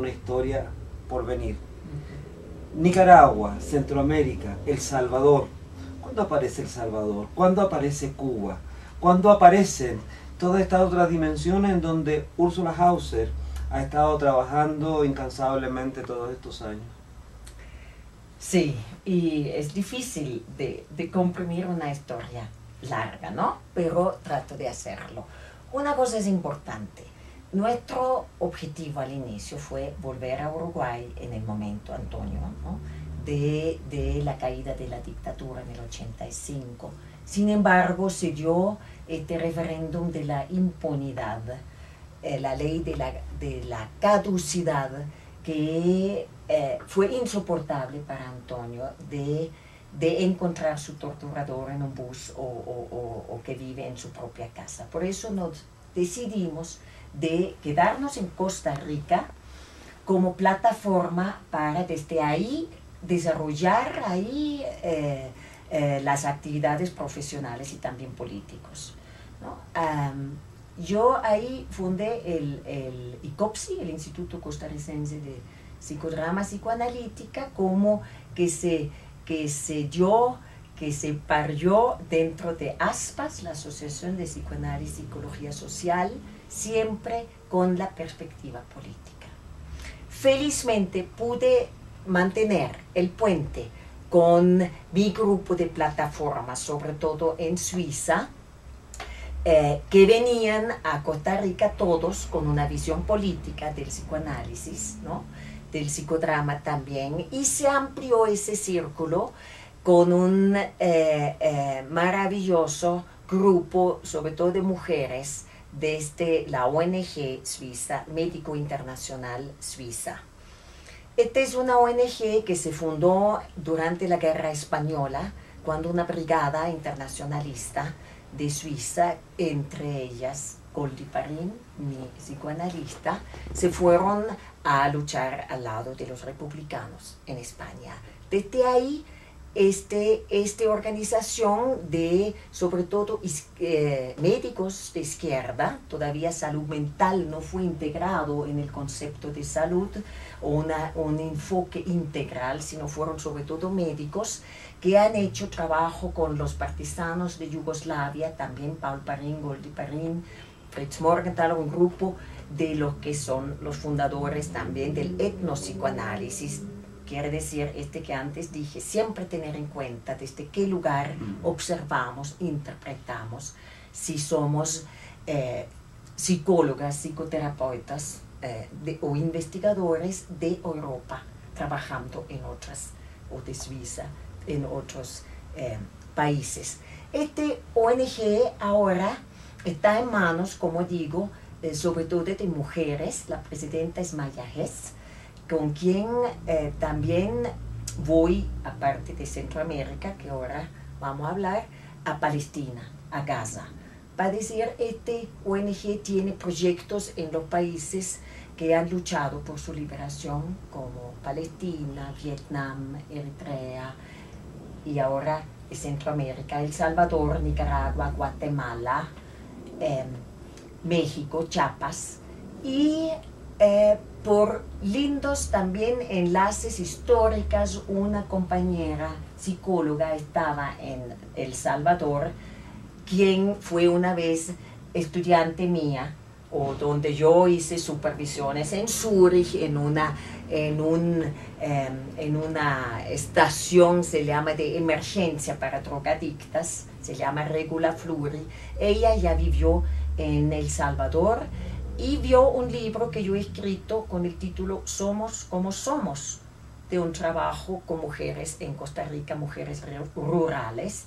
una historia por venir. Nicaragua, Centroamérica, El Salvador. ¿Cuándo aparece El Salvador? ¿Cuándo aparece Cuba? ¿Cuándo aparecen todas estas otras dimensiones en donde Úrsula Hauser ha estado trabajando incansablemente todos estos años? Sí, y es difícil de comprimir una historia larga, ¿no? Pero trato de hacerlo. Una cosa es importante. Nuestro objetivo al inicio fue volver a Uruguay en el momento, Antonio, ¿no? de la caída de la dictadura en el 85. Sin embargo, se dio este referéndum de la impunidad, la ley de la caducidad, que fue insoportable para Antonio de encontrar su torturador en un bus o que vive en su propia casa. Por eso nos decidimos de quedarnos en Costa Rica como plataforma para desde ahí desarrollar las actividades profesionales y también políticos, ¿no? Yo ahí fundé el ICOPSI, el Instituto Costarricense de Psicodrama Psicoanalítica, como que se parió dentro de ASPAS, la Asociación de Psicoanálisis y Psicología Social, siempre con la perspectiva política. Felizmente pude mantener el puente con mi grupo de plataformas, sobre todo en Suiza, que venían a Costa Rica todos con una visión política del psicoanálisis, ¿no? Del psicodrama también, y se amplió ese círculo con un maravilloso grupo, sobre todo de mujeres, desde la ONG suiza, Médico Internacional Suiza. Esta es una ONG que se fundó durante la Guerra Española, cuando una brigada internacionalista de Suiza, entre ellas Goldy Parrin, mi psicoanalista, se fueron a luchar al lado de los republicanos en España. Desde ahí, esta organización de, sobre todo, médicos de izquierda, todavía salud mental no fue integrado en el concepto de salud, o un enfoque integral, sino fueron sobre todo médicos que han hecho trabajo con los partisanos de Yugoslavia, también Paul Parrin, Goldy Parrin, Fritz Morgenthal, un grupo de los que son los fundadores también del etnopsicoanálisis. Quiere decir, que antes dije, siempre tener en cuenta desde qué lugar observamos, interpretamos, si somos psicólogas, psicoterapeutas o investigadores de Europa, trabajando en otras, o de Suiza, en otros países. Este ONG ahora está en manos, como digo, sobre todo de mujeres. La presidenta es Maya Hess, con quien también voy, aparte de Centroamérica, que ahora vamos a hablar, a Palestina, a Gaza. Va a decir, este ONG tiene proyectos en los países que han luchado por su liberación, como Palestina, Vietnam, Eritrea, y ahora Centroamérica, El Salvador, Nicaragua, Guatemala, México, Chiapas, y por lindos también enlaces históricos, una compañera psicóloga estaba en El Salvador, quien fue una vez estudiante mía, o donde yo hice supervisiones en Zúrich, en una estación, se llama de emergencia para drogadictas, se llama Regula Fluri. Ella ya vivió en El Salvador y vio un libro que yo he escrito con el título Somos como somos, de un trabajo con mujeres en Costa Rica, mujeres rurales.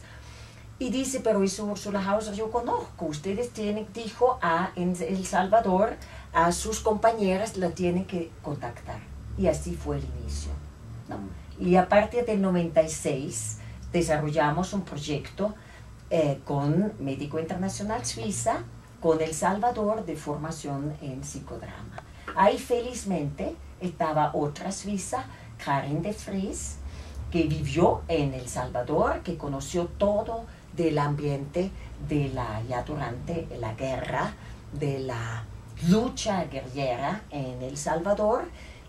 Y dice, pero eso Úrsula Hauser yo conozco, ustedes tienen, dijo en El Salvador, a sus compañeras la tienen que contactar. Y así fue el inicio, ¿no? Y a partir del 96 desarrollamos un proyecto con Médico Internacional Suiza, con El Salvador, de formación en psicodrama. Ahí felizmente estaba otra suiza, Karin de Vries, que vivió en El Salvador, que conoció todo del ambiente ya durante la guerra, de la lucha guerrillera en El Salvador,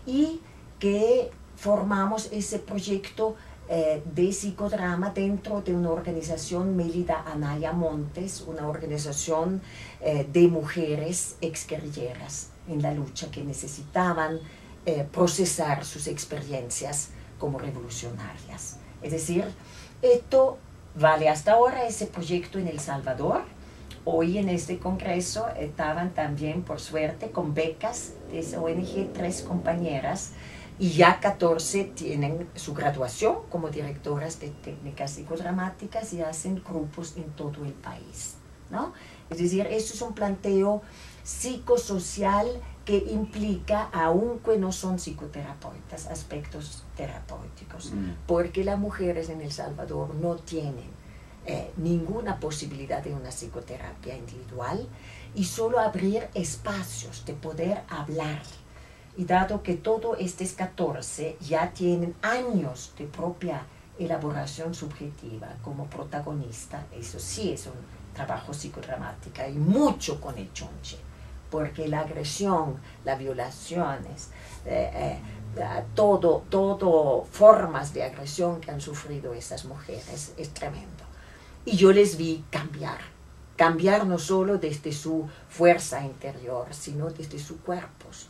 y que formamos ese proyecto de psicodrama dentro de una organización Mélida Anaya Montes, una organización de mujeres exguerrilleras en la lucha que necesitaban procesar sus experiencias como revolucionarias. Es decir, esto vale hasta ahora ese proyecto en El Salvador. Hoy en este congreso estaban también, por suerte, con becas de esa ONG 3 compañeras y ya 14 tienen su graduación como directoras de técnicas psicodramáticas y hacen grupos en todo el país, ¿no? Es decir, esto es un planteo psicosocial que implica, aunque no son psicoterapeutas, aspectos terapéuticos, porque las mujeres en El Salvador no tienen ninguna posibilidad de una psicoterapia individual y solo abrir espacios de poder hablar. Y dado que todos estos 14 ya tienen años de propia elaboración subjetiva como protagonista, eso sí es un trabajo psicodramático y mucho con el chonche, porque la agresión, las violaciones, todo formas de agresión que han sufrido esas mujeres es tremendo. Y yo les vi cambiar no solo desde su fuerza interior, sino desde sus cuerpos,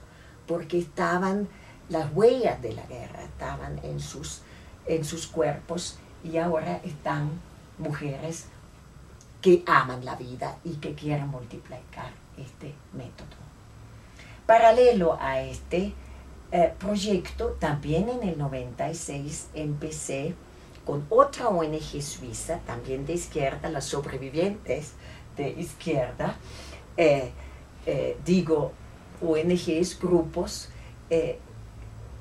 porque estaban, las huellas de la guerra estaban en sus cuerpos y ahora están mujeres que aman la vida y que quieren multiplicar este método. Paralelo a este proyecto, también en el 96 empecé con otra ONG suiza, también de izquierda, las sobrevivientes de izquierda, digo ONGs, grupos,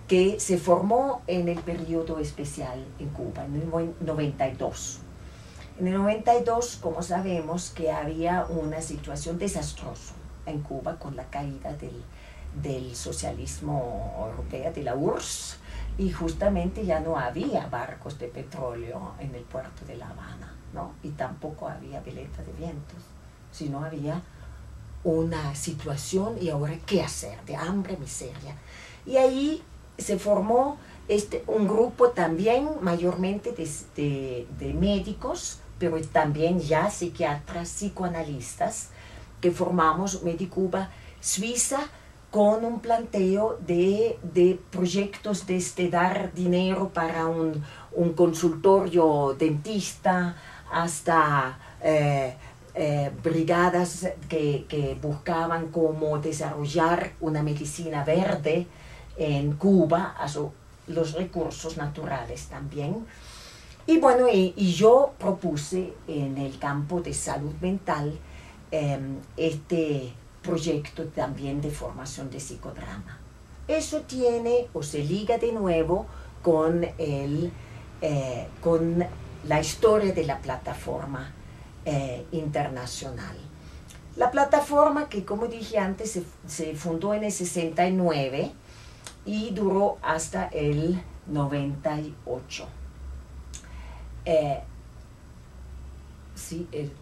que se formó en el periodo especial en Cuba, en el 92. En el 92, como sabemos, que había una situación desastrosa en Cuba con la caída del socialismo europeo, de la URSS, y justamente ya no había barcos de petróleo en el puerto de La Habana, ¿no? Y tampoco había veleta de vientos, sino había una situación y ahora qué hacer, de hambre, miseria. Y ahí se formó un grupo también mayormente de médicos, pero también ya psiquiatras, psicoanalistas, que formamos Medicuba Suiza con un planteo de proyectos desde dar dinero para un consultorio dentista hasta brigadas que buscaban cómo desarrollar una medicina verde en Cuba, los recursos naturales también. Y bueno, y yo propuse en el campo de salud mental este proyecto también de formación de psicodrama. Eso tiene o se liga de nuevo con la historia de la plataforma internacional. La plataforma que, como dije antes, se fundó en el 69 y duró hasta el 98.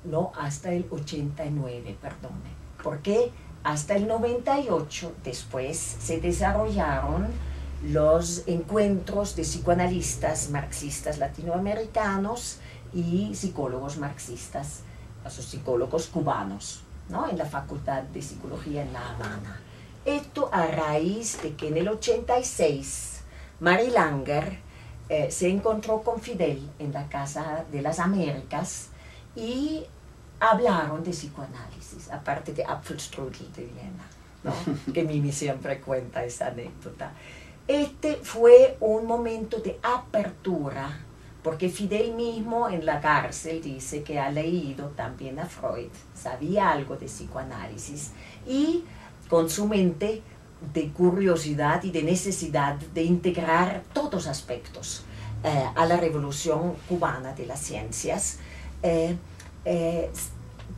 No, hasta el 89, perdón. Porque hasta el 98 después se desarrollaron los encuentros de psicoanalistas marxistas latinoamericanos y psicólogos marxistas, o psicólogos cubanos, ¿no? En la Facultad de Psicología en La Habana. Esto a raíz de que en el 86 Mary Langer se encontró con Fidel en la Casa de las Américas y hablaron de psicoanálisis, aparte de Apfelstrudel de Viena, ¿no? Que Mimi siempre cuenta esa anécdota. Este fue un momento de apertura, porque Fidel mismo en la cárcel dice que ha leído también a Freud, sabía algo de psicoanálisis, y con su mente de curiosidad y de necesidad de integrar todos los aspectos a la revolución cubana de las ciencias,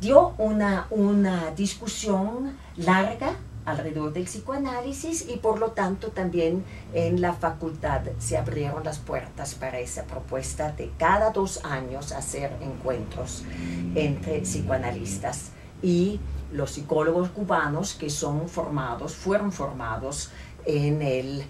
dio una discusión larga alrededor del psicoanálisis y por lo tanto también en la facultad se abrieron las puertas para esa propuesta de cada 2 años hacer encuentros entre psicoanalistas y los psicólogos cubanos que fueron formados en el